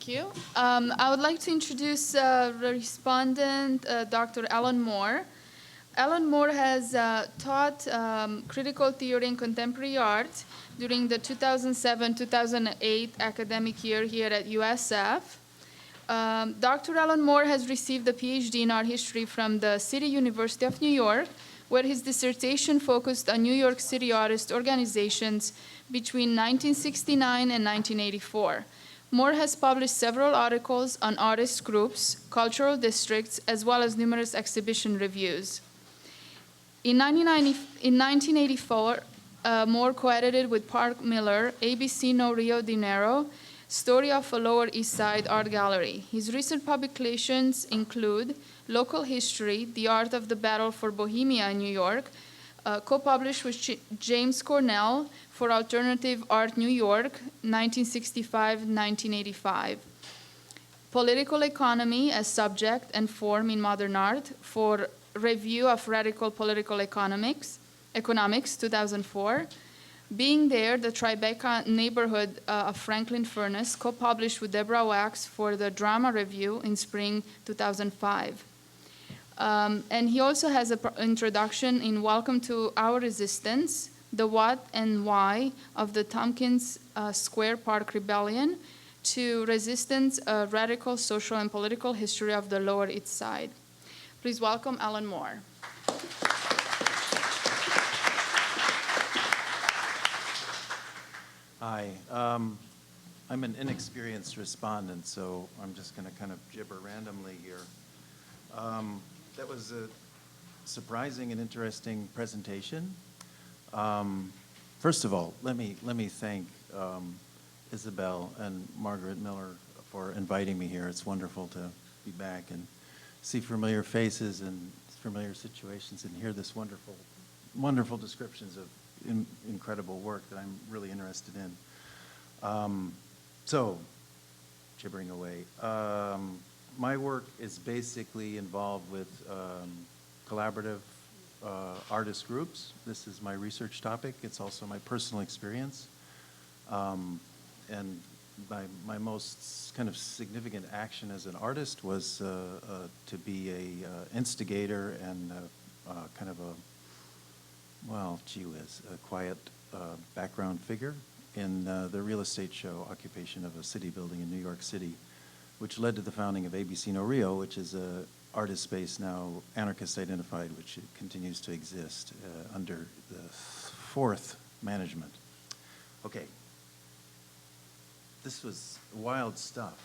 Thank you. I would like to introduce the respondent, Dr. Alan Moore. Alan Moore has taught critical theory in contemporary art during the 2007-2008 academic year here at USF. Dr. Alan Moore has received a PhD in art history from the City University of New York, where his dissertation focused on New York City artist organizations between 1969 and 1984. Moore has published several articles on artist groups, cultural districts, as well as numerous exhibition reviews. In 1984, Moore co-edited with Park Miller, ABC No Rio de Janeiro, Story of a Lower East Side Art Gallery. His recent publications include Local History, The Art of the Battle for Bohemia in New York, co-published with James Cornell for Alternative Art New York, 1965-1985. Political Economy as Subject and Form in Modern Art for Review of Radical Political Economics, 2004. Being There, the Tribeca Neighborhood of Franklin Furnace, co-published with Deborah Wax for the Drama Review in spring 2005. And he also has an introduction in Welcome to Our Resistance, the What and Why of the Tompkins Square Park Rebellion to Resistance, a Radical Social and Political History of the Lower East Side. Please welcome Alan Moore. Hi. I'm an inexperienced respondent, so I'm just going to kind of gibber randomly here. That was a surprising and interesting presentation. First of all, let me thank Isabel and Margaret Miller for inviting me here. It's wonderful to be back and see familiar faces and familiar situations and hear this wonderful descriptions of incredible work that I'm really interested in. So, gibbering away. My work is basically involved with collaborative artist groups. This is my research topic. It's also my personal experience. And my most kind of significant action as an artist was to be a instigator and kind of a, well, gee whiz, a quiet background figure in the real estate show Occupation of a City Building in New York City, which led to the founding of ABC No Rio, which is a artist space now anarchist identified, which continues to exist under the fourth management. Okay. This was wild stuff.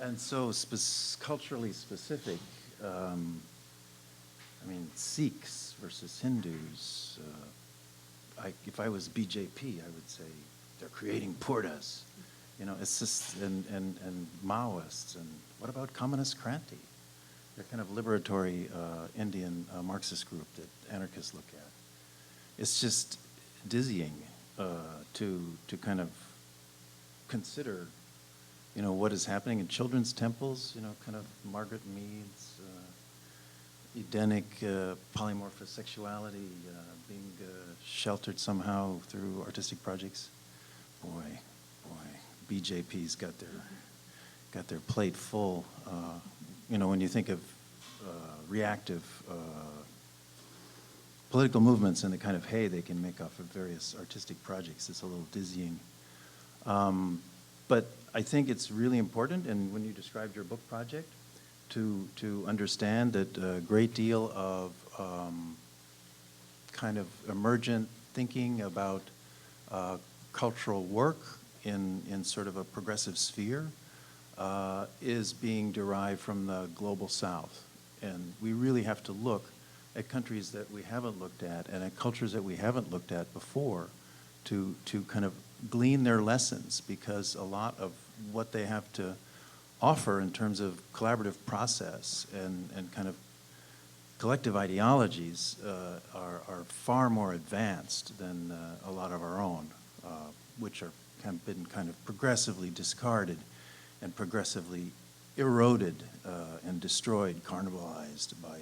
And so culturally specific, I mean, Sikhs versus Hindus. If I was BJP, I would say they're creating purdas. You know, it's just, and Maoists, and what about Communist Kranti? They're kind of liberatory Indian Marxist group that anarchists look at. It's just dizzying to kind of consider, you know, what is happening in children's temples, you know, kind of Margaret Mead's Edenic polymorphous sexuality being sheltered somehow through artistic projects. Boy, BJP's got their plate full. You know, when you think of reactive political movements and the kind of hay they can make off of various artistic projects, it's a little dizzying. But I think it's really important, and when you described your book project, to understand that a great deal of kind of emergent thinking about cultural work in sort of a progressive sphere is being derived from the global South. And we really have to look at countries that we haven't looked at and at cultures that we haven't looked at before to kind of glean their lessons, because a lot of what they have to offer in terms of collaborative process and kind of collective ideologies are far more advanced than a lot of our own, which have been kind of progressively discarded and progressively eroded and destroyed, carnivalized by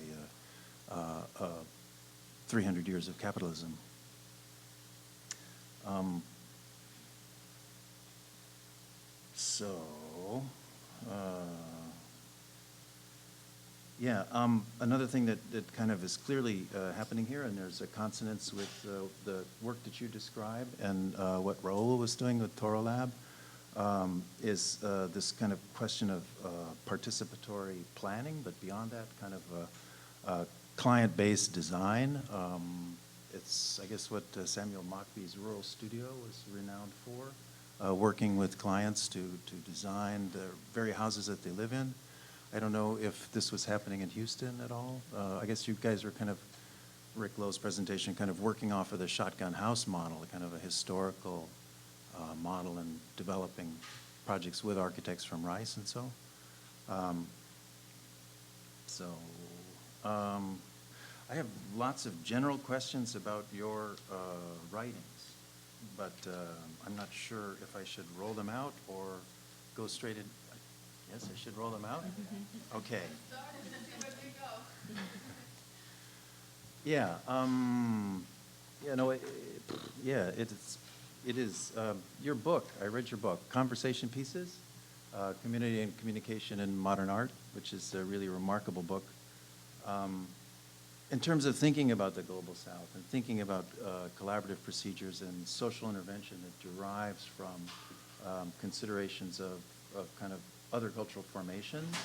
300 years of capitalism. So yeah, another thing that kind of is clearly happening here, and there's a consonance with the work that you described and what Raul was doing with Torolab, is this kind of question of participatory planning, but beyond that, kind of client-based design. It's, I guess, what Samuel Mockbee's Rural Studio was renowned for, working with clients to design the very houses that they live in. I don't know if this was happening in Houston at all. I guess you guys were kind of, Rick Lowe's presentation, kind of working off of the shotgun house model, kind of a historical model, and developing projects with architects from Rice and so. I have lots of general questions about your writings, but I'm not sure if I should roll them out or go straight in. Yes, I should roll them out? Okay. Yeah, yeah, no, it is, your book, I read your book, Conversation Pieces, Community and Communication in Modern Art, which is a really remarkable book. In terms of thinking about the Global South and thinking about collaborative procedures and social intervention that derives from considerations of kind of other cultural formations,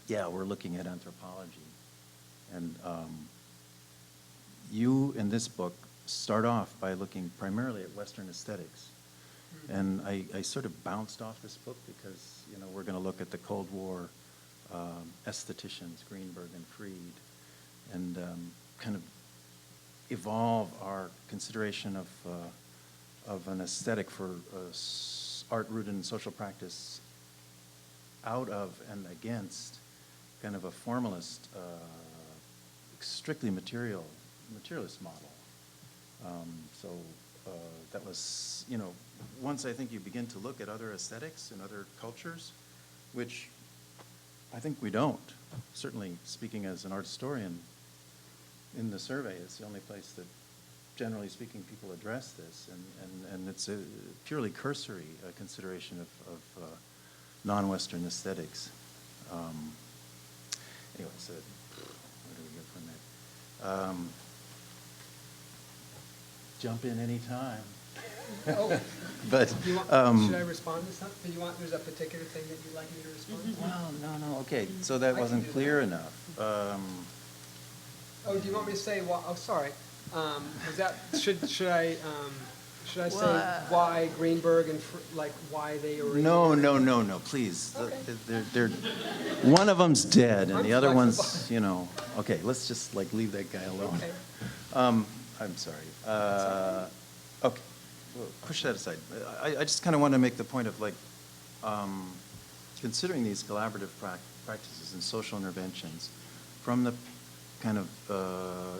yeah, we're looking at anthropology. And you, in this book, start off by looking primarily at Western aesthetics. And I sort of bounced off this book because, you know, we're going to look at the Cold War aestheticians, Greenberg and Fried, and kind of evolve our consideration of an aesthetic for art rooted in social practice out of and against kind of a formalist, strictly materialist model. That was, you know, once I think you begin to look at other aesthetics and other cultures, which I think we don't. Certainly, speaking as an art historian, in the survey, it's the only place that, generally speaking, people address this, and it's a purely cursory consideration of non-Western aesthetics. Anyway, so where do we go from there? Jump in any time. Oh, But should I respond to something? There's a particular thing that you'd like me to respond to? well, no, okay. So that I can wasn't do clear that. enough. Oh, do you want me to say, oh, sorry. Should I say why Greenberg and like why they originated? No, please. Okay. They're one of them's dead, and I'm the other one's, flexible. you know. Okay, let's just like leave that guy alone. Okay. I'm sorry. Okay, well, push that aside. I just kind of want to make the point of like considering these collaborative practices and social interventions from the kind of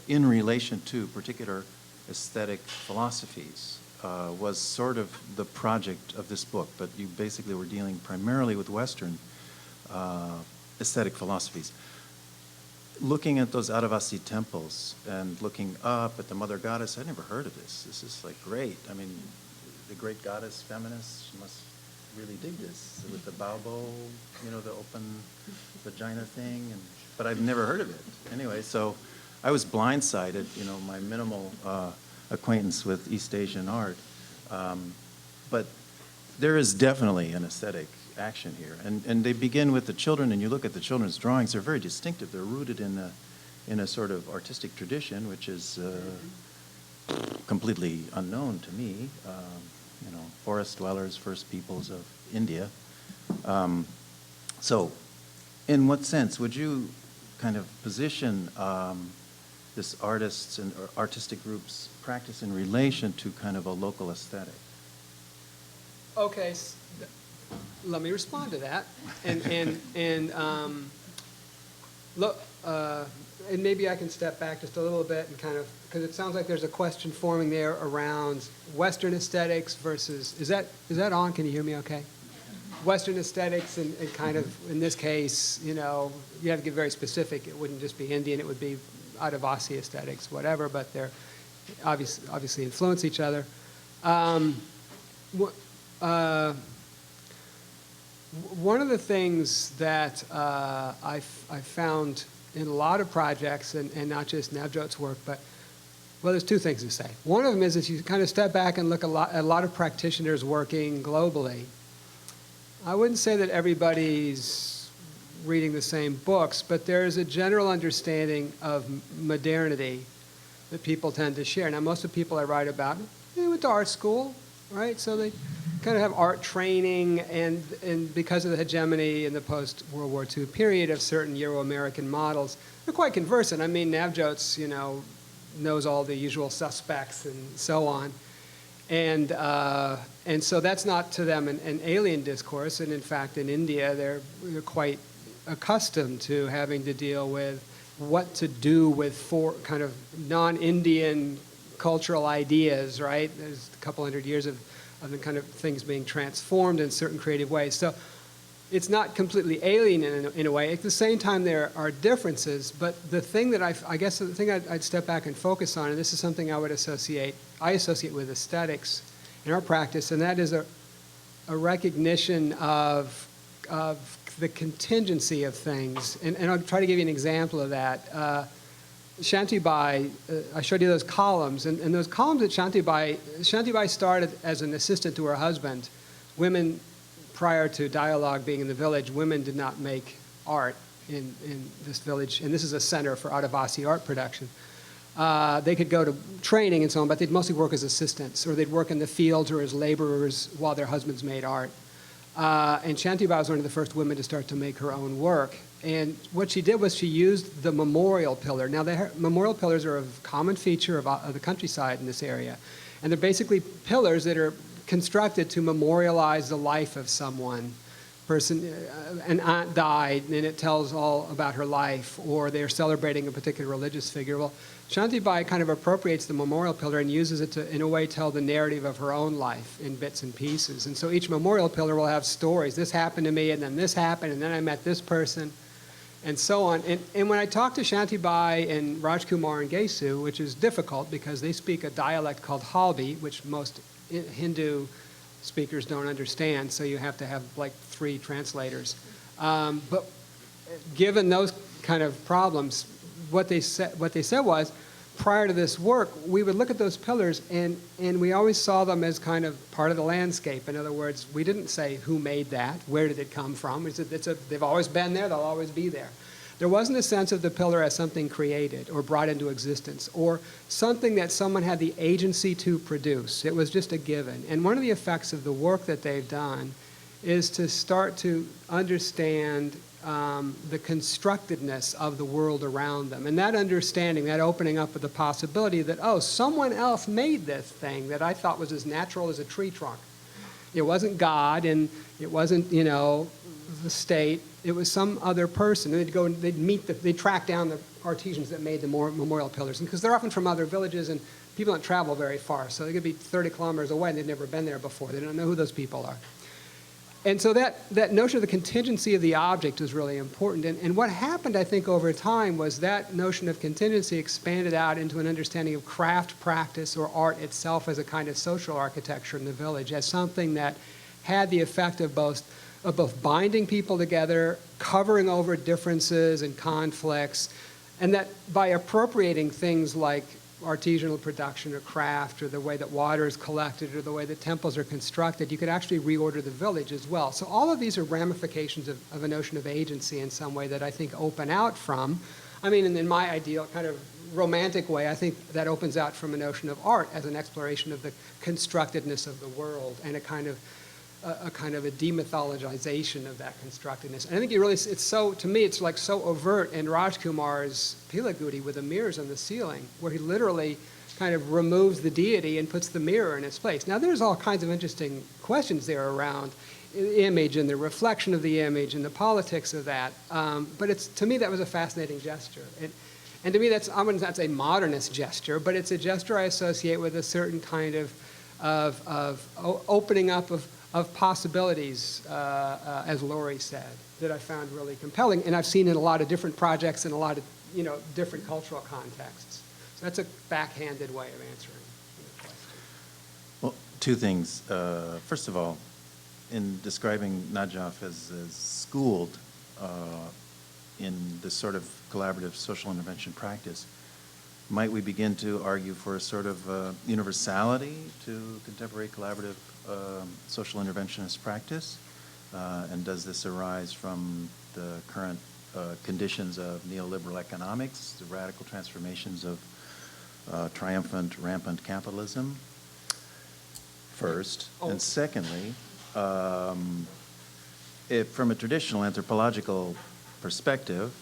in relation to particular aesthetic philosophies was sort of the project of this book, but you basically were dealing primarily with Western aesthetic philosophies. Looking at those Adivasi temples and looking up at the Mother Goddess, I'd never heard of this. This is like great. I mean, the great goddess feminists must really dig this with the Baobo, you know, the open vagina thing. But I've never heard of it. Anyway, so I was blindsided, you know, my minimal acquaintance with East Asian art. But there is definitely an aesthetic action here. And they begin with the children, and you look at the children's drawings, they're very distinctive. They're rooted in a sort of artistic tradition, which is completely unknown to me. You know, forest dwellers, first peoples of India. So in what sense would you kind of position this artists and artistic groups practice in relation to kind of a local aesthetic? Okay, let me respond to that. Look, and maybe I can step back just a little bit and kind of, because it sounds like there's a question forming there around Western aesthetics versus, is that on? Can you hear me okay? Western aesthetics and kind of, in this case, you know, you have to get very specific. It wouldn't just be Indian, it would be Adivasi aesthetics, whatever, but they're obviously influence each other. one of the things that I found in a lot of projects, and not just Navjot's work, but, well, there's two things to say. One of them is if you kind of step back and look at a lot of practitioners working globally, I wouldn't say that everybody's reading the same books, but there's a general understanding of modernity that people tend to share. Now, most of the people I write about, they went to art school, right? So they kind of have art training, and because of the hegemony in the post-World War II period of certain Euro-American models, they're quite conversant. I mean, Navjot's, knows all the usual suspects and so on. And so that's not to them an alien discourse. And in fact, in India, they're quite accustomed to having to deal with what to do with kind of non-Indian cultural ideas, right? There's a couple hundred years of the kind of things being transformed in certain creative ways. So it's not completely alien in a way. At the same time, there are differences. But the thing that I guess the thing I'd step back and focus on, and this is something I associate with aesthetics in our practice, and that is a recognition of the contingency of things. And I'll try to give you an example of that. Shantibai, I showed you those columns, and those columns at Shantibai started as an assistant to her husband. Women, prior to dialogue being in the village, women did not make art in this village, and this is a center for Adivasi art production. They could go to training and so on, but they'd mostly work as assistants, or they'd work in the fields or as laborers while their husbands made art. And Shantibai was one of the first women to start to make her own work. And what she did was she used the memorial pillar. Now, memorial pillars are a common feature of the countryside in this area. And they're basically pillars that are constructed to memorialize the life of someone. An aunt died, and it tells all about her life, or they're celebrating a particular religious figure. Well, Shantibai kind of appropriates the memorial pillar and uses it to, in a way, tell the narrative of her own life in bits and pieces. And so each memorial pillar will have stories. This happened to me, and then this happened, and then I met this person, and so on. And when I talk to Shantibai and Rajkumar and Gesu, which is difficult because they speak a dialect called Halbi, which most Hindu speakers don't understand, so you have to have like 3 translators. But given those kind of problems, what they said was, prior to this work, we would look at those pillars and we always saw them as kind of part of the landscape. In other words, we didn't say who made that, where did it come from. We said they've always been there, they'll always be there. There wasn't a sense of the pillar as something created or brought into existence or something that someone had the agency to produce. It was just a given. And one of the effects of the work that they've done is to start to understand the constructedness of the world around them. And that understanding, that opening up of the possibility that, oh, someone else made this thing that I thought was as natural as a tree trunk. It wasn't God, and it wasn't, the state. It was some other person. They'd track down the artisans that made the memorial pillars. Because they're often from other villages, and people don't travel very far. So they could be 30 kilometers away, and they've never been there before. They don't know who those people are. And so that notion of the contingency of the object was really important. And what happened, I think, over time was that notion of contingency expanded out into an understanding of craft practice or art itself as a kind of social architecture in the village, as something that had the effect of both binding people together, covering over differences and conflicts, and that by appropriating things like artisanal production or craft or the way that water is collected or the way that temples are constructed, you could actually reorder the village as well. So all of these are ramifications of a notion of agency in some way that I think open out from, in my ideal kind of romantic way, I think that opens out from a notion of art as an exploration of the constructedness of the world and a kind of a demythologization of that constructedness. And I think to me, it's like so overt in Rajkumar's Pilagudi with the mirrors on the ceiling, where he literally kind of removes the deity and puts the mirror in its place. Now, there's all kinds of interesting questions there around the image and the reflection of the image and the politics of that. But to me, that was a fascinating gesture. And to me, that's a modernist gesture, but it's a gesture I associate with a certain kind of opening up of possibilities, as Laurie said, that I found really compelling. And I've seen in a lot of different projects in a lot of different cultural contexts. So that's a backhanded way of answering the question. Well, 2 things. First of all, in describing Najaf as schooled in this sort of collaborative social intervention practice, might we begin to argue for a sort of universality to contemporary collaborative social interventionist practice? And does this arise from the current conditions of neoliberal economics, the radical transformations of triumphant, rampant capitalism, first? And secondly, if from a traditional anthropological perspective,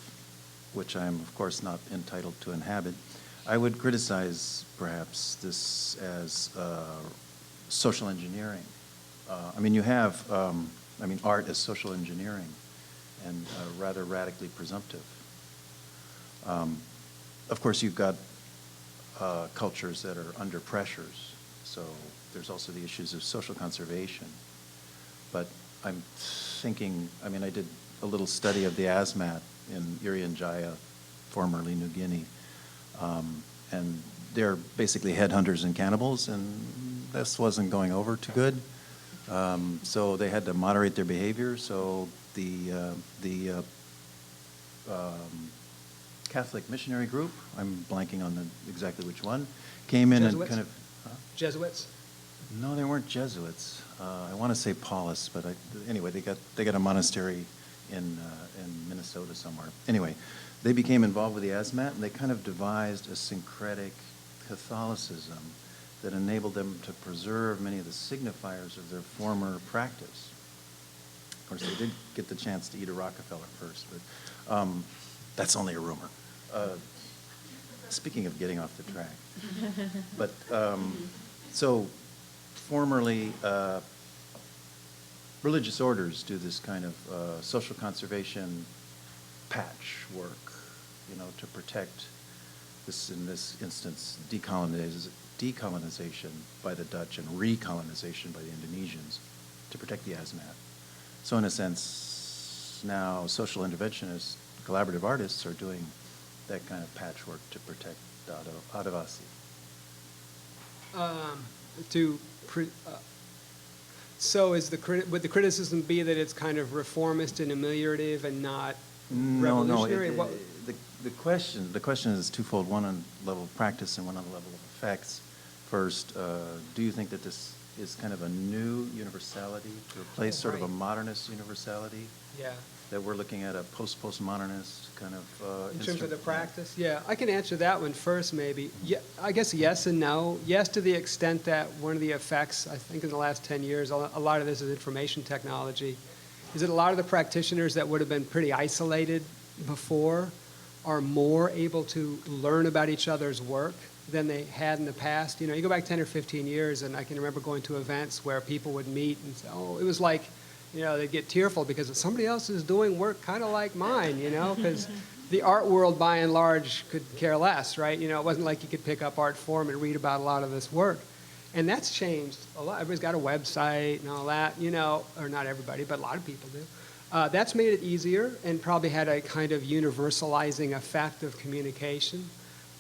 which I'm of course not entitled to inhabit, I would criticize perhaps this as social engineering. I mean, you have, art as social engineering and rather radically presumptive. Of course, you've got cultures that are under pressures, so there's also the issues of social conservation. But I'm thinking, I did a little study of the Asmat in Irian Jaya, formerly New Guinea, and they're basically headhunters and cannibals, and this wasn't going over too good. So they had to moderate their behavior. So the Catholic missionary group, I'm blanking on exactly which one, came in Jesuits? and kind of... Jesuits? No, they weren't Jesuits. I want to say Paulus, but anyway, they got a monastery in Minnesota somewhere. Anyway, they became involved with the Asmat, and they kind of devised a syncretic Catholicism that enabled them to preserve many of the signifiers of their former practice. Of course, they did get the chance to eat a Rockefeller first, but that's only a rumor. Speaking of getting off the track. But so formerly, religious orders do this kind of social conservation patchwork, to protect this, in this instance, decolonization by the Dutch and recolonization by the Indonesians to protect the Asmat. So in a sense, now social interventionists, collaborative artists are doing that kind of patchwork to protect Adivasi. So would the criticism be that it's kind of reformist and ameliorative and not revolutionary? No. The question is twofold: one on the level of practice and one on the level of effects. First, do you think that this is kind of a new universality to replace sort of a modernist universality? Yeah. That we're looking at a postmodernist kind of in terms of the practice? Yeah, I can answer that one first, maybe. Yeah, I guess yes and no. Yes, to the extent that one of the effects, I think in the last 10 years, a lot of this is information technology, is that a lot of the practitioners that would have been pretty isolated before are more able to learn about each other's work than they had in the past. You go back 10 or 15 years, and I can remember going to events where people would meet and say, oh, it was like, they'd get tearful because somebody else is doing work kind of like mine, because the art world, by and large, could care less, right? It wasn't like you could pick up art form and read about a lot of this work. And that's changed a lot. Everybody's got a website and all that, or not everybody, but a lot of people do. That's made it easier and probably had a kind of universalizing effect of communication.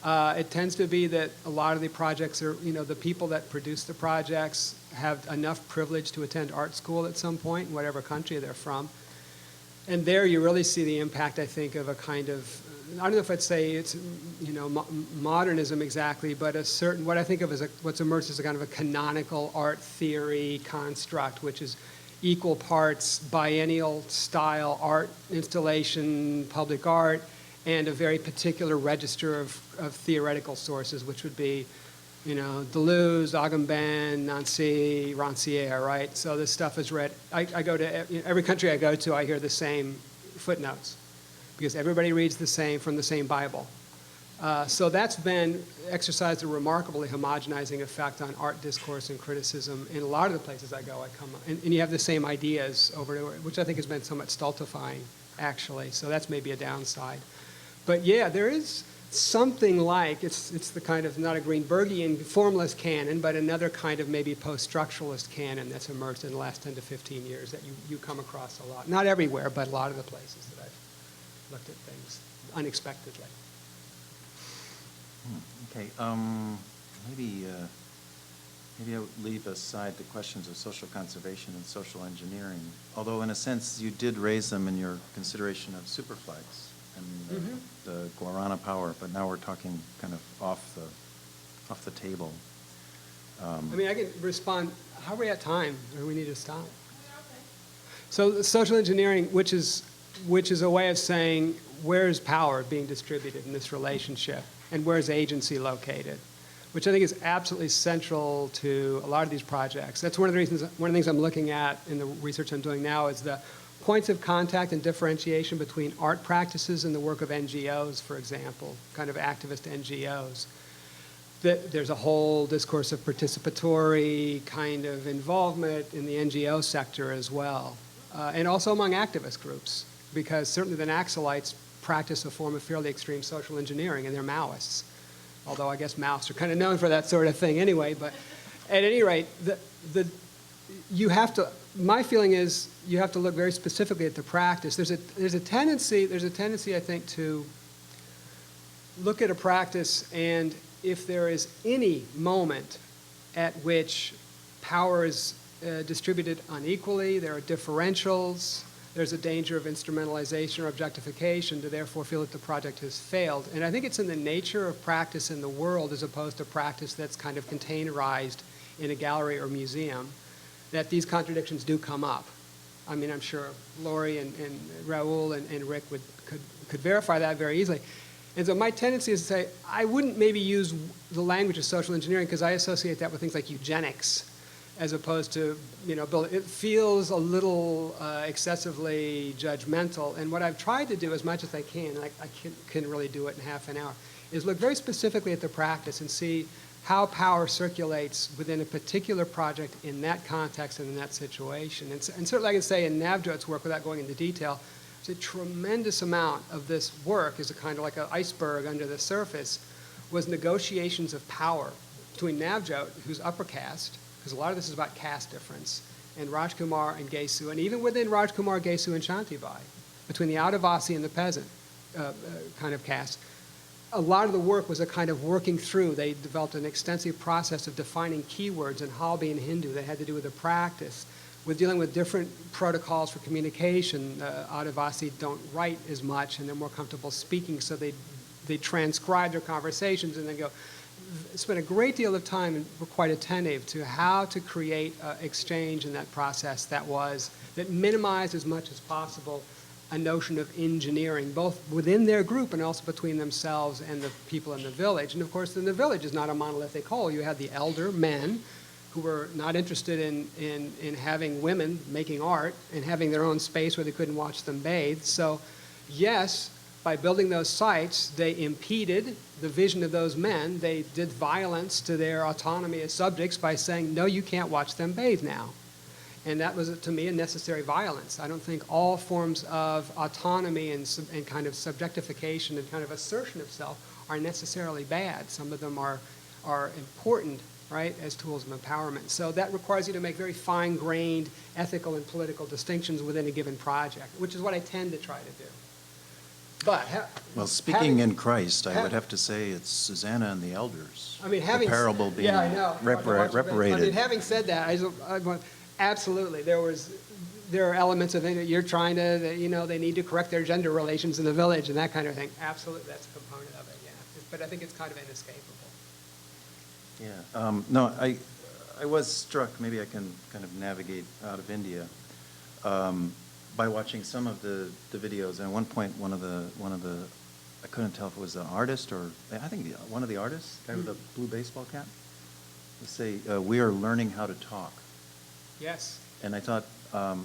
It tends to be that a lot of the projects are, the people that produce the projects have enough privilege to attend art school at some point, in whatever country they're from. And there you really see the impact, I think, of a kind of, I don't know if I'd say it's, modernism exactly, but a certain, what I think of as what's emerged as a kind of a canonical art theory construct, which is equal parts biennial style art installation, public art, and a very particular register of theoretical sources, which would be, Deleuze, Agamben, Nancy, Rancière, right? So this stuff is read. I go to every country I go to, I hear the same footnotes because everybody reads the same from the same Bible. So that's been exercised a remarkably homogenizing effect on art discourse and criticism in a lot of the places I go. And you have the same ideas over and over, which I think has been somewhat stultifying, actually. So that's maybe a downside. But yeah, there is something like, it's the kind of, not a Greenbergian formalist canon, but another kind of maybe post-structuralist canon that's emerged in the last 10 to 15 years that you come across a lot. Not everywhere, but a lot of the places that I've looked at things Maybe I would leave aside the questions of social conservation and social engineering, although in a sense you did raise them in your consideration of superflags and the guarana power, but now we're talking kind of off the table. I mean, I can respond. How are we at time? Or we need to stop? So social engineering, which is a way of saying where is power being distributed in this relationship, and where is agency located, which I think is absolutely central to a lot of these projects. That's one of the reasons. One of the things I'm looking at in the research I'm doing now is the points of contact and differentiation between art practices and the work of NGOs, for example, kind of activist NGOs. There's a whole discourse of participatory kind of involvement in the NGO sector as well, and also among activist groups, because certainly the Naxalites practice a form of fairly extreme social engineering, and they're Maoists, although I guess Maoists are kind of known for that sort of thing anyway. But at any rate, you have to. My feeling is you have to look very specifically at the practice. There's a tendency, I think, to look at a practice, and if there is any moment at which power is distributed unequally, there are differentials, there's a danger of instrumentalization or objectification, to therefore feel that the project has failed. And I think it's in the nature of practice in the world, as opposed to practice that's kind of containerized in a gallery or museum, that these contradictions do come up. I mean, I'm sure Lori and Raul and Rick could verify that very easily. And so my tendency is to say, I wouldn't maybe use the language of social engineering, because I associate that with things like eugenics, as opposed to, it feels a little excessively judgmental. And what I've tried to do as much as I can, and I can really do it in half an hour, is look very specifically at the practice and see how power circulates within a particular project in that context and in that situation. And certainly I can say in Navjot's work, without going into detail, a tremendous amount of this work is a kind of like an iceberg under the surface, was negotiations of power between Navjot, who's upper caste, because a lot of this is about caste difference, and Rajkumar and Gesu, and even within Rajkumar, Gesu, and Shantibai, between the Adivasi and the peasant kind of caste. A lot of the work was a kind of working through. They developed an extensive process of defining keywords in Halbi and Hindu that had to do with the practice, with dealing with different protocols for communication. Adivasi don't write as much, and they're more comfortable speaking, so they transcribe their conversations and then go. Spent a great deal of time and were quite attentive to how to create exchange in that process that minimized as much as possible a notion of engineering, both within their group and also between themselves and the people in the village. And of course, in the village is not a monolithic whole. You had the elder men who were not interested in having women making art and having their own space where they couldn't watch them bathe. So yes, by building those sites, they impeded the vision of those men. They did violence to their autonomy as subjects by saying, no, you can't watch them bathe now. And that was, to me, a necessary violence. I don't think all forms of autonomy and kind of subjectification and kind of assertion of self are necessarily bad. Some of them are important, right, as tools of empowerment. So that requires you to make very fine-grained ethical and political distinctions within a given project, which is what I tend to try to do. But well, speaking in Christ, I would have to say it's Susanna and the elders. I mean, the parable being reparated. I mean, having said that, absolutely, there are elements of it. You're trying to, they need to correct their gender relations in the village and that kind of thing. Absolutely, that's a component of it, yeah. But I think it's kind of inescapable. Yeah. No, I was struck. Maybe I can kind of navigate out of India by watching some of the videos. And at one point, one of the I couldn't tell if it was an artist or I think one of the artists, guy with the blue baseball cap, would say, "We are learning how to talk." Yes. And I thought,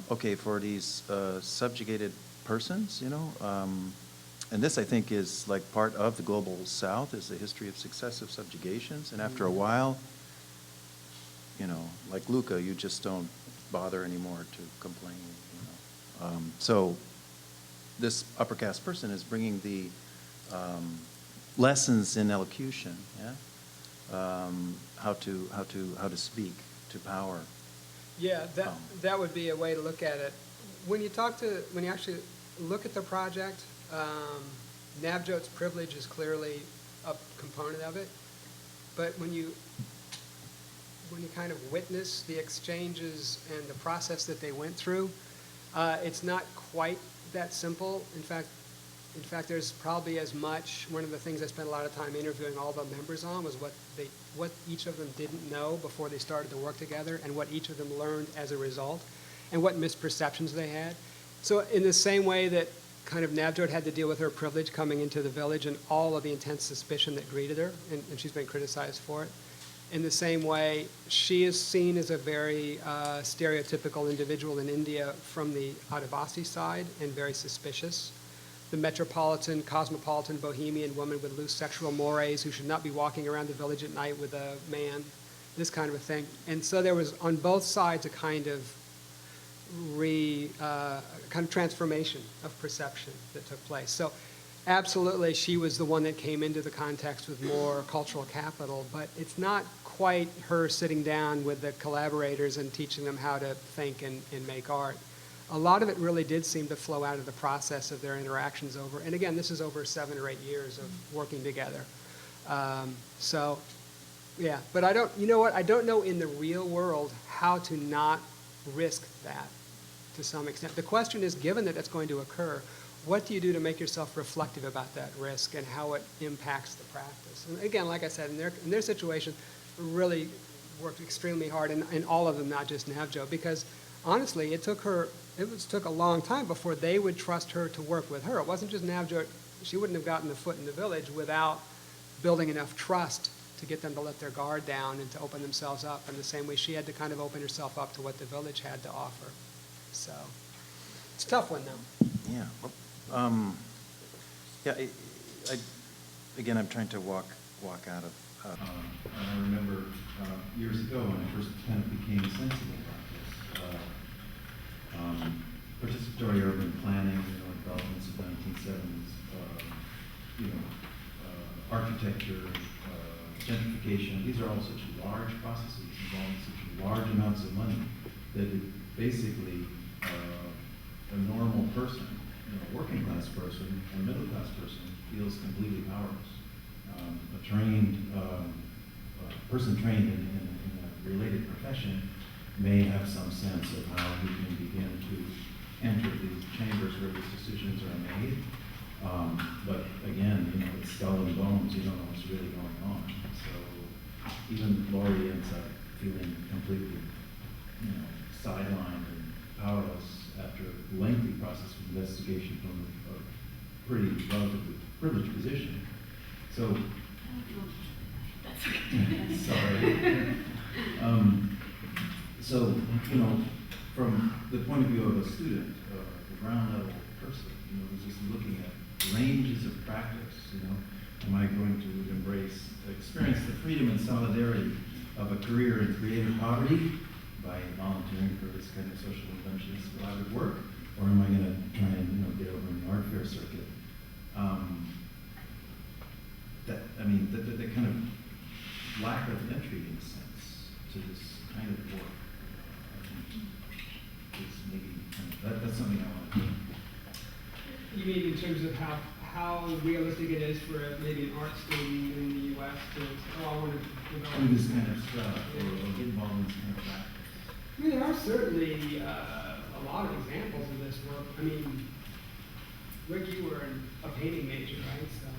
okay, for these subjugated persons, and this I think is like part of the global South, is the history of successive subjugations. And after a while, like Luca, you just don't bother anymore to complain. So this upper caste person is bringing the lessons in elocution, how to speak to power. Yeah, that would be a way to look at it. When you actually look at the project, Navjot's privilege is clearly a component of it. But when you kind of witness the exchanges and the process that they went through, it's not quite that simple. In fact, there's probably as much. One of the things I spent a lot of time interviewing all the members on was what each of them didn't know before they started to work together, and what each of them learned as a result, and what misperceptions they had. So in the same way that kind of Navjot had to deal with her privilege coming into the village and all of the intense suspicion that greeted her, and she's been criticized for it, in the same way, she is seen as a very stereotypical individual in India from the Adivasi side, and very suspicious. The metropolitan, cosmopolitan, bohemian woman with loose sexual mores who should not be walking around the village at night with a man, this kind of a thing. And so there was, on both sides, a kind of transformation of perception that took place. So absolutely, she was the one that came into the context with more cultural capital, but it's not quite her sitting down with the collaborators and teaching them how to think and make art. A lot of it really did seem to flow out of the process of their interactions over, and again, this is over 7 or 8 years of working together. So, yeah, but I don't, you know what, I don't know in the real world how to not risk that to some extent. The question is, given that it's going to occur, what do you do to make yourself reflective about that risk and how it impacts the practice? And again, like I said, in their situation, really worked extremely hard, and all of them, not just Navjot, because honestly, it took a long time before they would trust her to work with her. It wasn't just Navjot. She wouldn't have gotten the foot in the village without building enough trust to get them to let their guard down and to open themselves up in the same way she had to kind of open herself up to what the village had to offer. So it's a tough one, though. Yeah. Again, I'm trying to walk out of. And I remember years ago when I first kind of became sensible about this. Participatory urban planning, developments of 1970s, architecture, gentrification. These are all such large processes involving such large amounts of money that it basically a normal person, a working class person, a middle class person feels completely powerless. A trained person trained in a related profession may have some sense of how he can begin to enter these chambers where these decisions are made. But again, it's skull and bones. You don't know what's really going on. So even Laurie ends up feeling completely, sidelined and powerless after a lengthy process of investigation from a pretty relatively privileged position. So, sorry. So, from the point of view of a student, the ground level person, who's just looking at ranges of practice, am I going to experience the freedom and solidarity of a career in creative poverty by volunteering for this kind of social interventionist collaborative work, or am I going to try and get over in the art fair circuit? The kind of lack of entry, in a sense, to this kind of work, I think, is maybe that's something I want to do. You mean in terms of how realistic it is for maybe an art student in the U.S. to, I want to develop Do this kind of stuff, or get involved in this kind of practice? I mean, there are certainly a lot of examples of this work. I mean, Rick, you were a painting major, right? So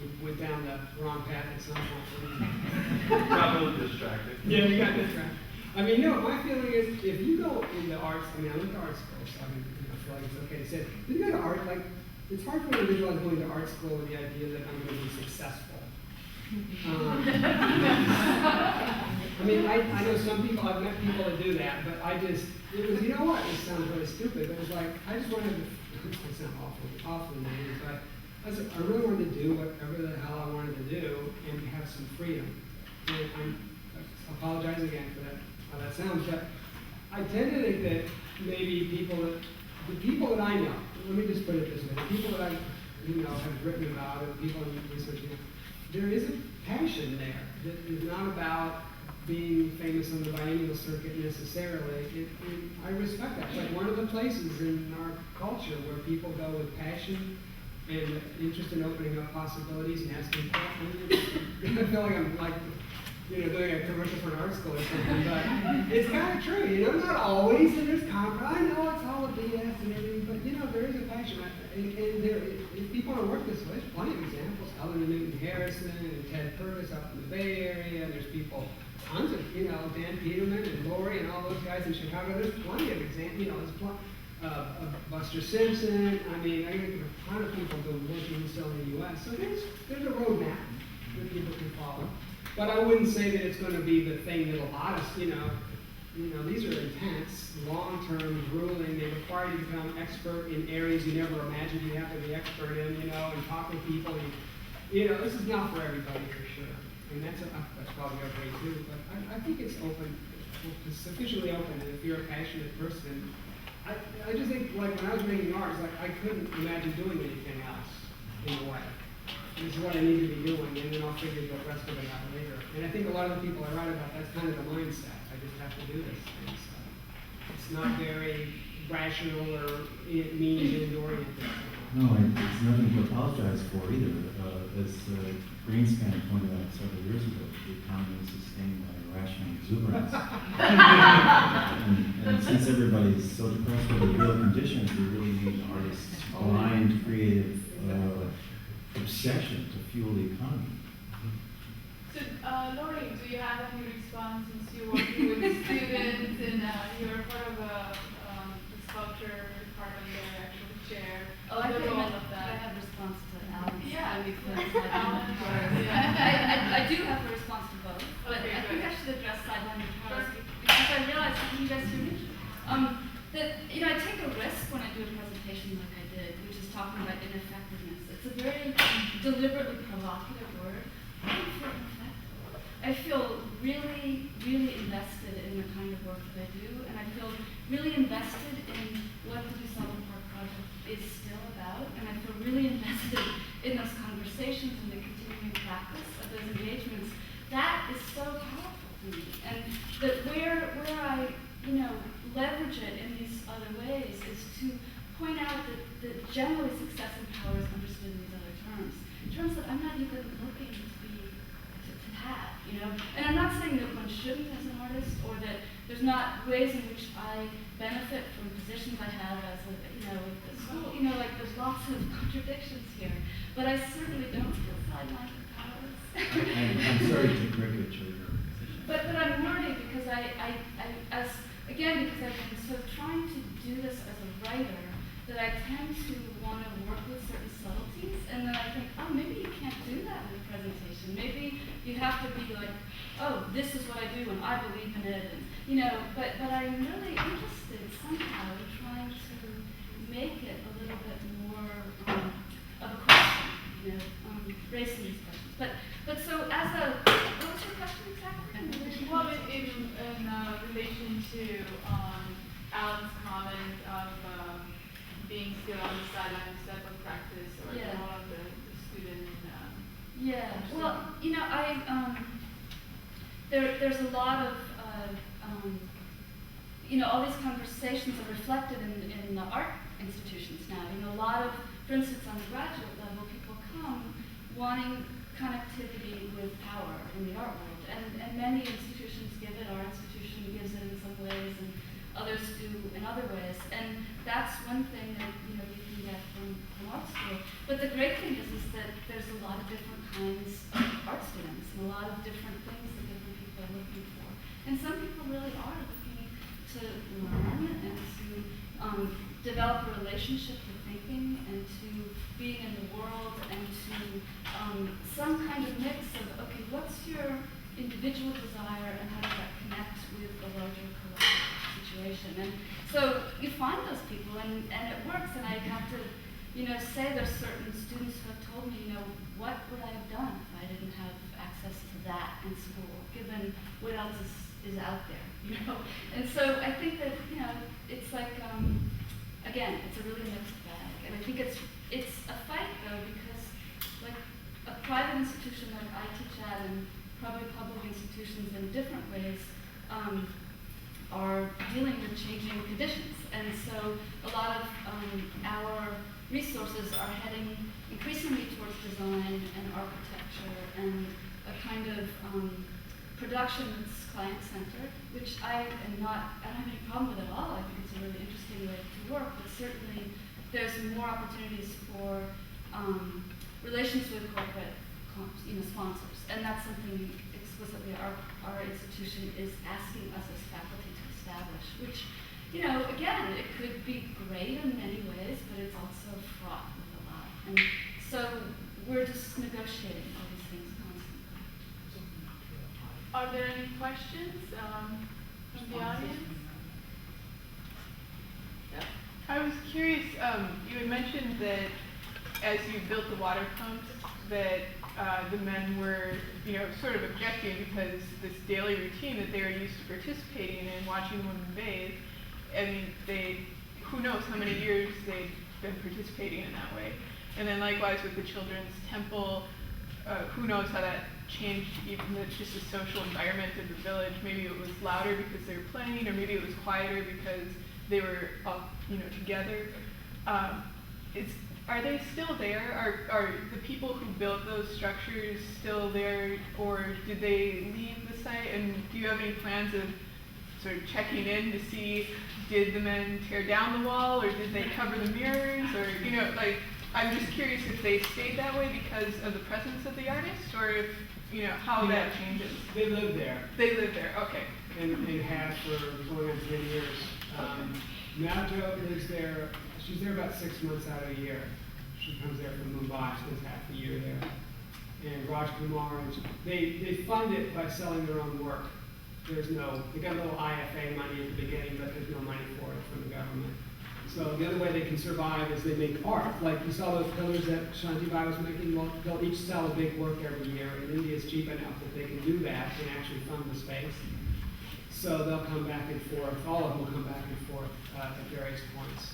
you went down the wrong path at some point. Got a little distracted. Yeah, you got distracted. I mean, no, my feeling is if you go into arts, I went to art school, so I feel like it's okay to say, if you go to art, it's hard for me to visualize going to art school with the idea that I'm going to be successful. I mean, I know some people, I've met people that do that, but it was, this sounds really stupid, but it's like, I just wanted to, it sounds awfully naive, but I really wanted to do whatever the hell I wanted to do and have some freedom. And I apologize again for that, how that sounds, but I tend to think that maybe the people that I know, let me just put it this way, the people that I have written about, or the people I'm researching, there is a passion there that is not about being famous on the biennial circuit necessarily. I respect that. It's like one of the places in our culture where people go with passion and interest in opening up possibilities and asking questions. I feel like I'm doing a commercial for an art school or something, but it's kind of true, not always, and there's I know it's all a BS and everything, but there is a passion, and if people want to work this way, there's plenty of examples. Eleanor Newton Harrison and Ted Purvis up in the Bay Area, and there's people, tons of, Dan Peterman and Lori and all those guys in Chicago, there's plenty of examples, Buster Simpson, I think there's a ton of people doing working still in the U.S., so there's a roadmap that people can follow. But I wouldn't say that it's going to be the thing that'll lot us, these are intense, long-term, grueling. They require you to become expert in areas you never imagined you have to be expert in, and talk with people. This is not for everybody for sure. And that's probably okay too. But I think it's open, it's sufficiently open that if you're a passionate person, I just think, like, when I was making art, it's like I couldn't imagine doing anything else in a way. This is what I need to be doing, and then I'll figure the rest of it out later. And I think a lot of the people I write about, that's kind of the mindset. I just have to do this thing. So it's not very rational or means-end oriented. No, it's nothing to apologize for either. As Greenspan pointed out several years ago, the economy is sustained by irrational exuberance. and since everybody's so depressed with the real conditions, we really need artists' blind, creative obsession to fuel the economy. So, Lori, do you have any response since you're working with students and you're part of the sculpture department there, actually chair? Oh, I think I have a response to Alan's. Yeah. I do have a response to both, but okay, I think I should address sideline powers because I realize, can you guys hear me? That I take a risk when I do a presentation like I did, which is talking about ineffectiveness. It's a very deliberately provocative word. I don't feel ineffective. I feel really, really invested in the kind of work that I do, and I feel really invested in what the DuSable Park project is still about, and I feel really invested in those conversations and the continuing practice of those engagements. That is so powerful to me, and that where I leverage it in these other ways is to point out that generally success and power is understood in these other terms that I'm not even looking to have, And I'm not saying that one shouldn't as an artist, or that there's not ways in which I benefit from positions I have as a school, like there's lots of contradictions here. But I certainly don't feel sidelined with powers. I'm sorry to caricature your position. But I'm worried because because I've been so trying to do this as a writer, that I tend to want to work with certain subtleties, and then I think, oh, maybe you can't do that in a presentation. Maybe you have to be like, oh, this is what I do and I believe in it, and but I'm really interested somehow in trying to make it a little bit more of a question, raising these questions. But so as what was your question exactly? Well, in relation to Alan's comment of being still on the sideline instead of practice, or the role of the student. Well, there's a lot of all these conversations are reflected in the art institutions now. A lot of, for instance, on the graduate level, people come wanting connectivity with power in the art world, and many institutions give it. Our institution gives it in some ways, and others do in other ways, and that's one thing that you can get from art school. But the great thing is that there's a lot of different kinds of art students, and a lot of different things that different people are looking for. And some people really are looking to learn and to develop a relationship to thinking and to being in the world, and to some kind of mix of, okay, what's your individual desire and how does that connect with the larger collective situation? And so you find those people, and it works, and I have to say there's certain students who have told me, what would I have done if I didn't have access to that in school, given what else is out there, And so I think that, it's like, again, it's a really mixed bag. And I think it's a fight, though, because, like, a private institution like I teach at, and probably public institutions in different ways, are dealing with changing conditions. And so a lot of our resources are heading increasingly towards design and architecture and a kind of production that's client-centered, which I don't have any problem with at all. I think it's a really interesting way to work, but certainly there's more opportunities for relations with corporate sponsors, and that's something explicitly our institution is asking us as faculty to establish, which, again, it could be great in many ways, but it's also fraught with a lot. And so we're just negotiating all these things constantly. Are there any questions from the audience? Yeah. I was curious, you had mentioned that as you built the water pumps, that the men were, sort of objecting because this daily routine that they were used to participating in and watching the women bathe, I mean, who knows how many years they'd been participating in that way. And then likewise with the children's temple, who knows how that changed even just the social environment of the village. Maybe it was louder because they were playing, or maybe it was quieter because they were all, together. Are they still there? Are the people who built those structures still there, or did they leave the site? And do you have any plans of sort of checking in to see, did the men tear down the wall, or did they cover the mirrors, or I'm just curious if they stayed that way because of the presence of the artist, or if how that changes. They live there. They live there. Okay. And have for going on 10 years. Now Jo lives there. She's there about 6 months out of the year. She comes there from Mumbai, spends half the year there. And Raj Kumar, they fund it by selling their own work. They got a little IFA money at the beginning, but there's no money for it from the government. So the other way they can survive is they make art. Like you saw those pillars that Shanti Bai was making, well, they'll each sell a big work every year, and India is cheap enough that they can do that and actually fund the space. So they'll come back and forth, all of them will come back and forth at various points.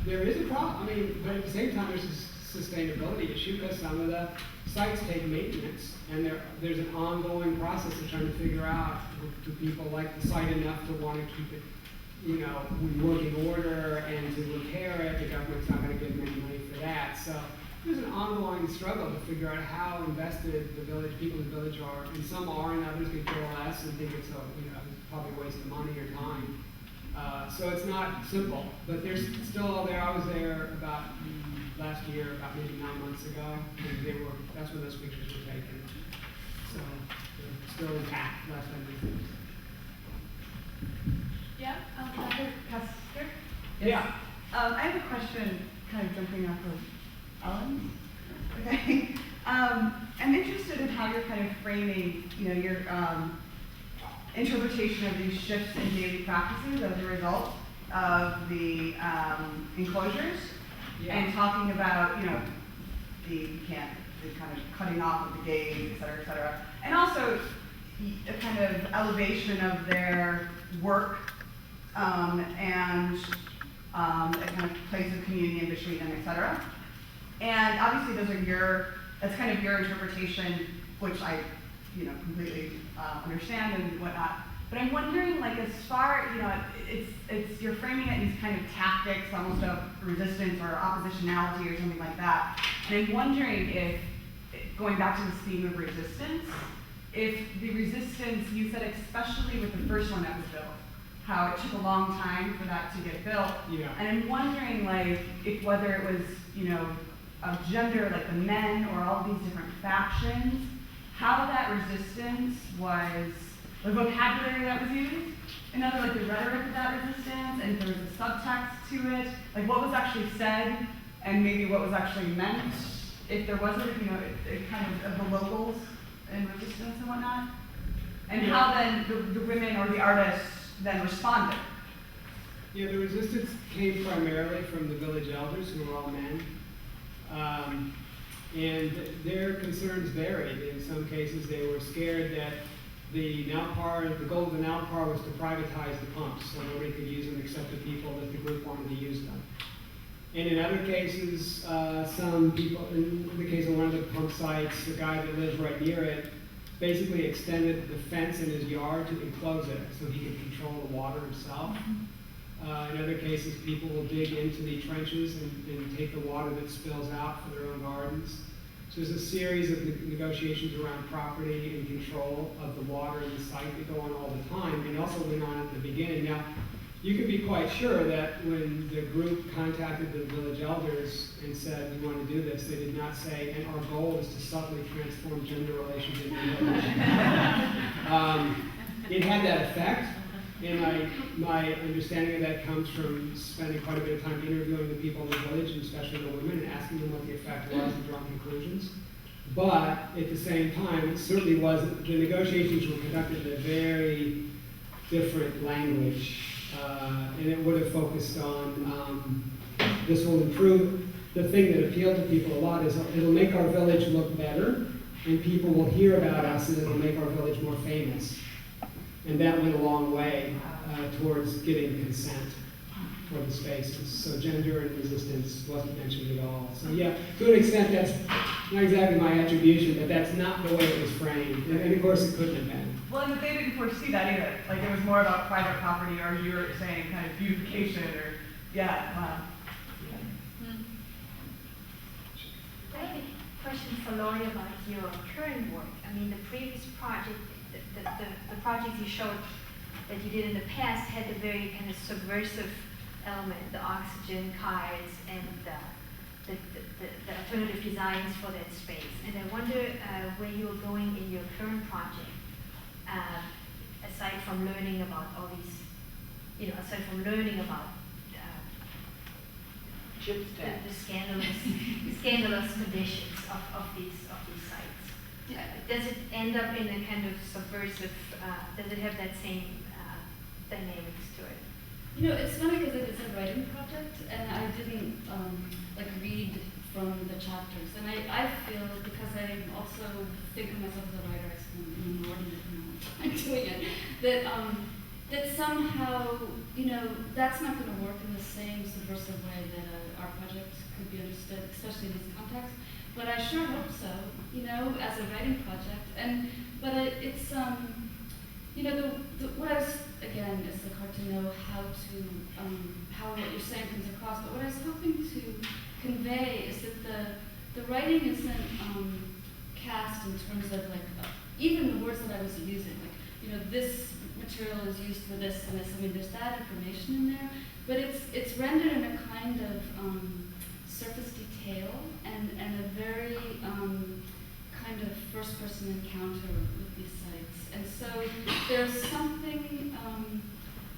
There is a problem, but at the same time there's a sustainability issue because some of the sites take maintenance, and there's an ongoing process of trying to figure out, do people like the site enough to want to keep it in working order and to repair it. The government's not going to give them any money for that. So there's an ongoing struggle to figure out how invested people in the village are, and some are, and others could care less and think it's probably a waste of money or time. So it's not simple, but they're still all there. I was there about last year, about maybe 9 months ago, and that's when those pictures were taken. So they're still intact last time we did. Yeah, Dr. Custer? Yes. Yeah. I have a question kind of jumping off of Ellen's. Okay. I'm interested in how you're kind of framing, your interpretation of these shifts in daily practices as a result of the enclosures, and talking about, the kind of cutting off of the gaze, et cetera, and also a kind of elevation of their work and a kind of place of communion in between them, et cetera. And obviously that's kind of your interpretation, which I, completely understand and whatnot. But I'm wondering, as far, it's you're framing it in these kind of tactics, almost of resistance or oppositionality or something like that. And I'm wondering if, going back to this theme of resistance, if the resistance, you said especially with the first one that was built, how it took a long time for that to get built. Yeah. And I'm wondering, if whether it was, of gender, like the men or all these different factions, how that resistance was, the vocabulary that was used, another, the rhetoric of that resistance, and if there was a subtext to it, what was actually said, and maybe what was actually meant, if there wasn't, kind of the locals and resistance and whatnot, and how then the women or the artists then responded. Yeah, the resistance came primarily from the village elders, who were all men. And their concerns varied. In some cases, they were scared that the goal of the Nalpar was to privatize the pumps, so nobody could use them except the people that the group wanted to use them. And in other cases, some people, in the case of one of the pump sites, the guy that lived right near it basically extended the fence in his yard to enclose it so he could control the water himself. In other cases, people will dig into the trenches and take the water that spills out for their own gardens. So there's a series of negotiations around property and control of the water and the site that go on all the time, and also went on at the beginning. Now, you can be quite sure that when the group contacted the village elders and said, we want to do this, they did not say, and our goal is to subtly transform gender relations in the village. It had that effect, and my understanding of that comes from spending quite a bit of time interviewing the people in the village, and especially the women, and asking them what the effect was and drawing conclusions. But at the same time, it certainly wasn't, the negotiations were conducted in a very different language. And it would have focused on, this will improve, the thing that appealed to people a lot is it'll make our village look better, and people will hear about us, and it'll make our village more famous. And that went a long way towards getting consent for the spaces. So gender and resistance wasn't mentioned at all. So yeah, to an extent, that's not exactly my attribution, but that's not the way it was framed. And of course, it couldn't have been. Well, and they didn't foresee that either. Like, it was more about private property, or you were saying kind of beautification, or, yeah, wow. I have a question for Laurie about your current work. I mean, the previous project, the projects you showed that you did in the past had a very kind of subversive element, the oxygen kites and the alternative designs for that space. And I wonder where you're going in your current project, aside from learning about all these, aside from learning about the scandalous conditions of these sites. Does it end up in a kind of subversive, does it have that same dynamics to it? It's funny because it's a writing project, and I didn't read from the chapters. And I feel, because I also think of myself as a writer, I spend an inordinate amount of time doing it, that somehow, that's not going to work in the same subversive way that our project could be understood, especially in this context. But I sure hope so, as a writing project. But it's, what I was, again, it's hard to know how what you're saying comes across, but what I was hoping to convey is that the writing isn't cast in terms of even the words that I was using, this material is used for this and this. I mean, there's that information in there, but it's rendered in a kind of surface detail and a very kind of first-person encounter with these sites. And so there's something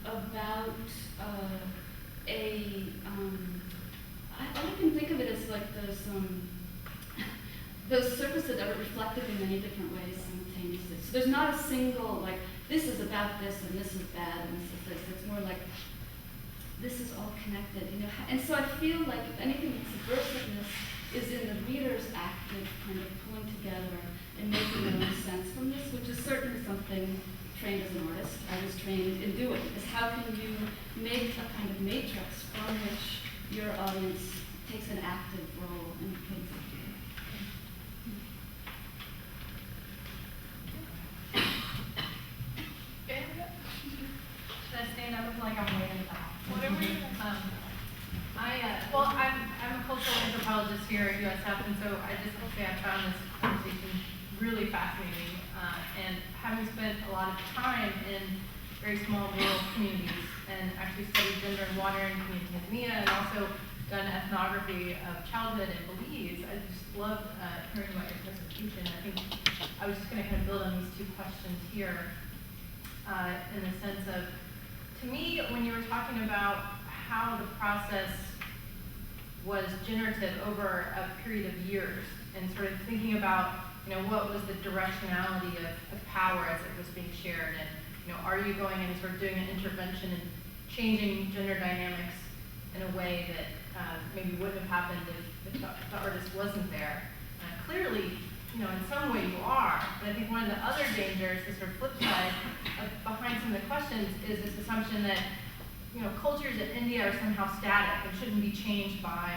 about all I can think of it as those surfaces that are reflected in many different ways simultaneously. So there's not a single, this is about this, and this is bad, and this is this. It's more like, this is all connected, And so I feel like, if anything, the subversiveness is in the reader's active kind of pulling together and making their own sense from this, which is certainly something trained as an artist, I was trained in doing, is how can you make a kind of matrix from which your audience takes an active role in putting it together. Should I stand up like I'm waiting it out? Whatever you I'm a cultural anthropologist here at USF, and so I just have to say I found this conversation really fascinating. And having spent a lot of time in very small rural communities and actually studied gender and water in Tanzania, and also done ethnography of childhood in Belize, I just loved hearing about your presentation. I think I was just going to kind of build on these two questions here in the sense of, to me, when you were talking about how the process was generative over a period of years, and sort of thinking about, what was the directionality of power as it was being shared, and, are you going in and sort of doing an intervention and changing gender dynamics in a way that maybe wouldn't have happened if the artist wasn't there? Clearly, in some way you are, but I think one of the other dangers, the sort of flip side behind some of the questions, is this assumption that cultures in India are somehow static and shouldn't be changed by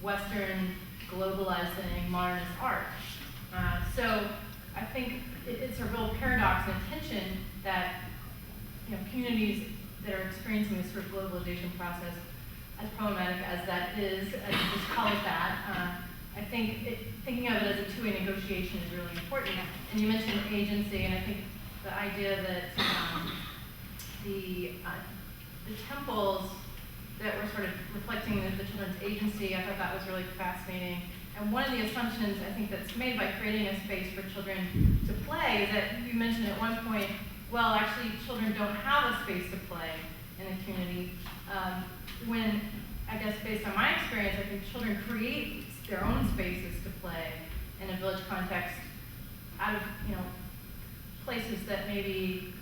Western globalizing modernist art. So I think it's a real paradox and a tension that communities that are experiencing this sort of globalization process, as problematic as that is, as you just call it that, I think thinking of it as a two-way negotiation is really important. And you mentioned agency, and I think the idea that the temples that were sort of reflecting the children's agency, I thought that was really fascinating. And one of the assumptions I think that's made by creating a space for children to play is that you mentioned at one point, well, actually children don't have a space to play in the community. When, I guess based on my experience, I think children create their own spaces to play in a village context out of, places that maybe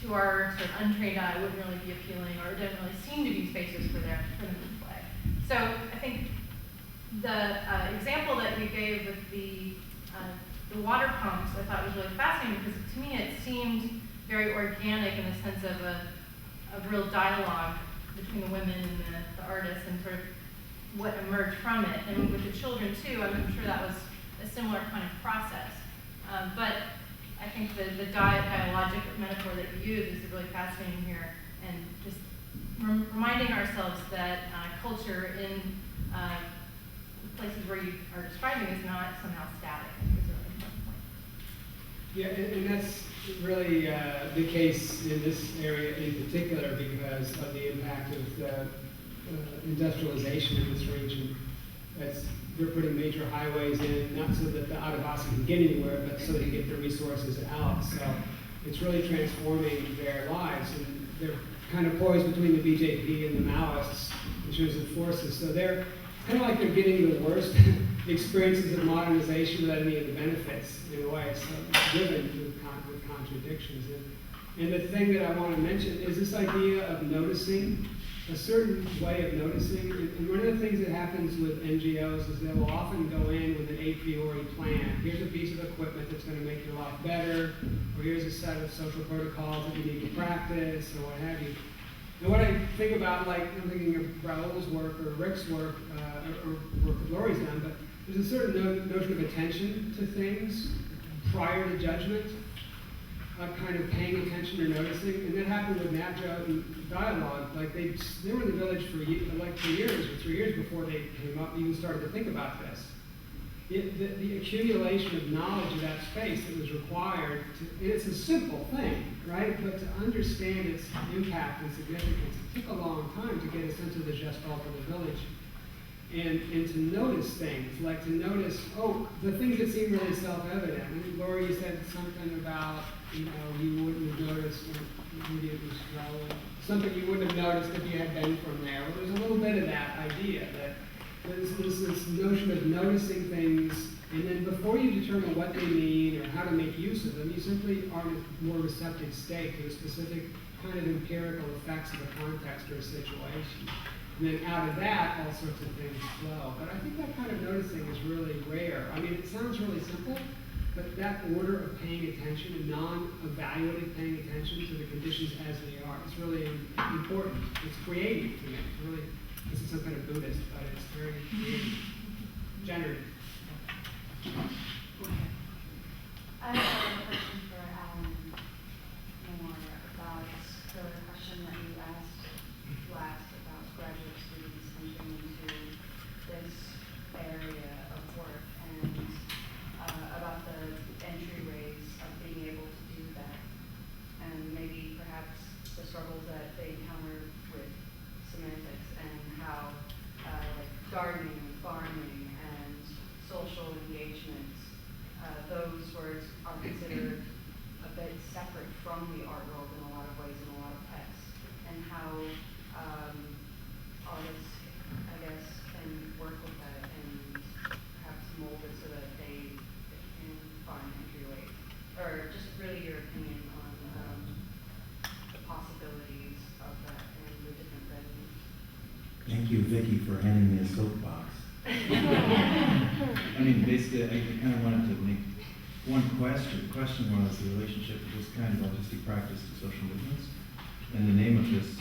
to our sort of untrained eye wouldn't really be appealing or didn't really seem to be spaces for them to play. So I think the example that you gave with the water pumps I thought was really fascinating because to me it seemed very organic in the sense of a real dialogue between the women and the artists and sort of what emerged from it. And with the children too, I'm sure that was a similar kind of process. But I think the dialogic metaphor that you use is really fascinating here, and just reminding ourselves that culture in places where you are describing is not somehow static. Is a really important point. Yeah, and that's really the case in this area in particular because of the impact of the industrialization in this region. They're putting major highways in, not so that the Adivasi can get anywhere, but so they get the resources out. So it's really transforming their lives. And they're kind of poised between the BJP and the Maoists in terms of forces. So they're kind of like they're getting the worst experiences of modernization without any of the benefits in a way. So it's driven with contradictions. And the thing that I want to mention is this idea of noticing, a certain way of noticing. And one of the things that happens with NGOs is they will often go in with an a priori plan. Here's a piece of equipment that's going to make your life better, or here's a set of social protocols that you need to practice, or what have you. And what I think about, like, I'm thinking of Raul's work or Rick's work, or work that Lori's done, but there's a certain notion of attention to things prior to judgment, kind of paying attention or noticing. And that happened with Nabjo and Dialogue. Like, they were in the village for like 2 years or 3 years before they came up and even started to think about this. The accumulation of knowledge of that space that was required, and it's a simple thing, right? But to understand its impact and significance, it took a long time to get a sense of the gestalt of the village. And to notice things, like to notice, the things that seem really self-evident. I think Lori said something about, you wouldn't have noticed, maybe it was something you wouldn't have noticed if you had been from there. Well, there's a little bit of that idea that there's this notion of noticing things, and then before you determine what they mean or how to make use of them, you simply are in a more receptive state to the specific kind of empirical effects of a context or a situation. And then out of that, all sorts of things flow. But I think that kind of noticing is really rare. I mean, it sounds really simple, but that order of paying attention and non-evaluative paying attention to the conditions as they are is really important. It's creative to me. It's really, this is some kind of Buddhist, but it's very creative, generative. I have a question for Alan Moore about the question that you asked last about graduate students entering into this area of work and about the entryways of being able to do that, and maybe perhaps the struggles that they encounter with semantics and how like gardening and farming and social engagements, those words are considered a bit separate from the art world in a lot of ways, in a lot of texts, and how artists, I guess, can work with that and perhaps mold it so that they can find entryways, or just really your opinion on the possibilities of that and the different venues. Thank you, Vicki, for handing me a soapbox. I mean, basically, I kind of wanted to make one question. The question was the relationship of this kind of artistic practice to social movements. And the name of this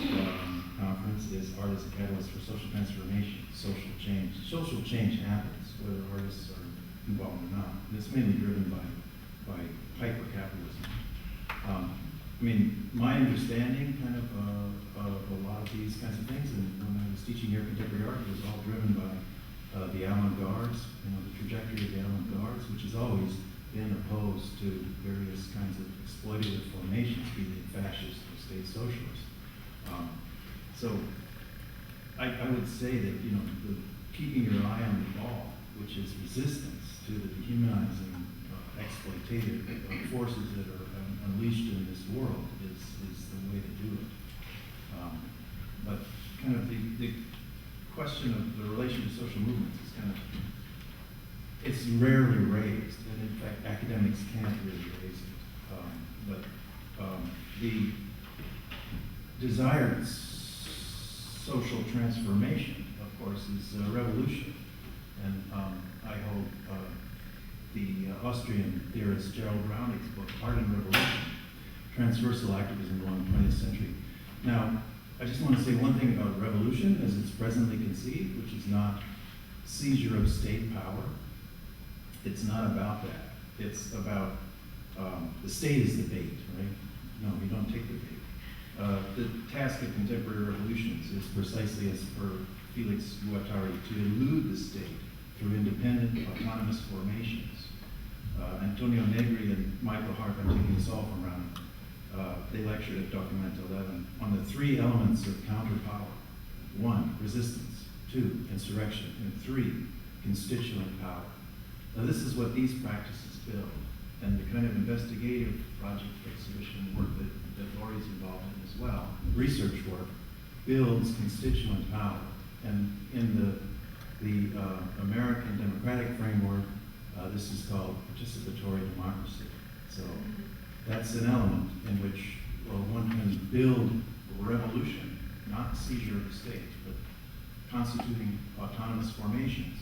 conference is Art as a Catalyst for Social Transformation, Social Change. Social change happens, whether artists are involved or not. And it's mainly driven by hyper-capitalism. I mean, my understanding kind of a lot of these kinds of things, and when I was teaching here contemporary art, it was all driven by the avant-gardes, the trajectory of the avant-gardes, which has always been opposed to various kinds of exploitative formations, be they fascist or state socialist. So I would say that, keeping your eye on the ball, which is resistance to the dehumanizing, exploitative forces that are unleashed in this world is the way to do it. But kind of the question of the relation to social movements is it's rarely raised, and in fact academics can't really raise it. But the desired social transformation, of course, is revolution. And I hold the Austrian theorist Gerald Browning's book, Art and Revolution, Transversal Activism along the 20th Century. Now, I just want to say one thing about revolution as it's presently conceived, which is not seizure of state power. It's not about that. It's about the state is the bait, right? No, you don't take the bait. The task of contemporary revolutions is precisely as per Felix Guattari, to elude the state through independent, autonomous formations. Antonio Negri and Michael Harp, I'm taking this all from Brown, they lectured at Document 11 on the 3 elements of counterpower. 1, resistance. 2, insurrection. And 3, constituent power. Now this is what these practices build, and the kind of investigative project exhibition work that Lori's involved in as well, research work, builds constituent power. And in the American democratic framework, this is called participatory democracy. So that's an element in which one can build revolution, not seizure of the state, but constituting autonomous formations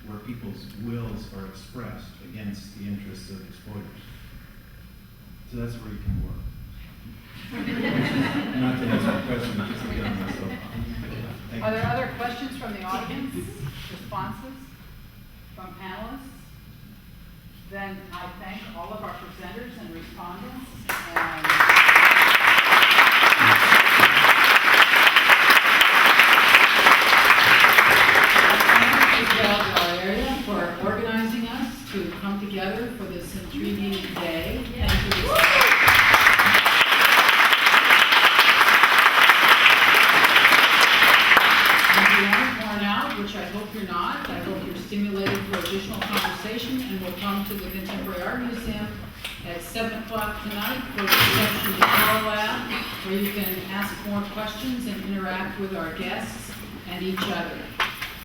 where people's wills are expressed against the interests of exploiters. So that's where you can work. Not to answer the question, but just to get on myself. Thank Are you. there other questions from the audience? Responses from panelists? Then I thank all of our presenters and respondents. Our area for organizing us to come together for this intriguing day. And for this which I hope you're not. I hope you're stimulated for additional conversation, and we'll come to the Contemporary Art Museum at 7 o'clock tonight for the reception to Torolab, where you can ask more questions and interact with our guests and each other.